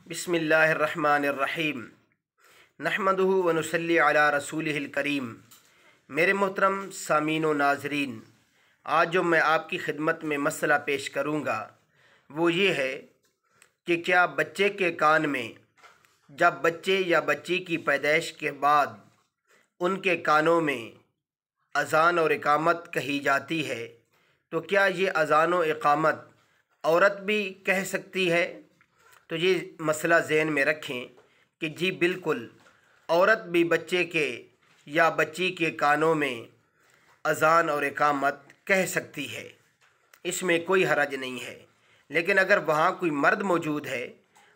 बिस्मिल्लाहिर्रहमानिर्रहीम नहमदुहु व नुसल्ली अला रसूलिहिल करीम। मेरे मोहतरम सामीन व नाज़रीन, आज जो मैं आपकी खिदमत में मसला पेश करूँगा वो ये है कि क्या बच्चे के कान में जब बच्चे या बच्ची की पैदाइश के बाद उनके कानों में अज़ान और इकामत कही जाती है तो क्या ये अज़ान और इकामत औरत भी कह सकती है? तो ये मसला ज़हन में रखें कि जी बिल्कुल, औरत भी बच्चे के या बच्ची के कानों में अज़ान और इकामत कह सकती है, इसमें कोई हरज नहीं है। लेकिन अगर वहाँ कोई मर्द मौजूद है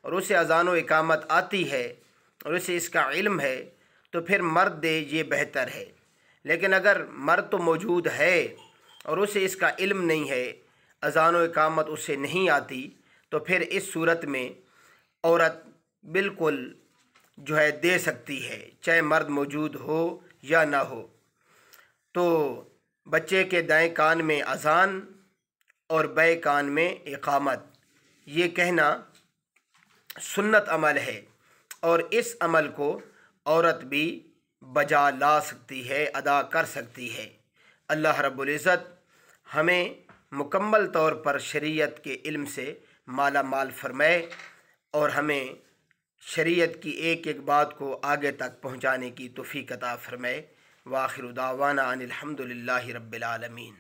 और उसे अज़ान और इकामत आती है और उसे इसका इल्म है तो फिर मर्द दे ये बेहतर है। लेकिन अगर मर्द तो मौजूद है और उसे इसका इल्म नहीं है, अज़ान और इकामत उसे नहीं आती, तो फिर इस सूरत में औरत बिल्कुल जो है दे सकती है, चाहे मर्द मौजूद हो या ना हो। तो बच्चे के दाएं कान में अज़ान और बाएं कान में इकामत, ये कहना सुन्नत अमल है और इस अमल को औरत भी बजा ला सकती है, अदा कर सकती है। अल्लाह रब्बुल इज़्ज़त हमें मुकम्मल तौर पर शरीयत के इल्म से माला माल फरमाए और हमें शरीयत की एक एक बात को आगे तक पहुँचाने की तौफ़ीक़ अता फरमाए। व आखिर दावाना अनिल हम्दुलिल्लाहि रब्बिल आलमीन।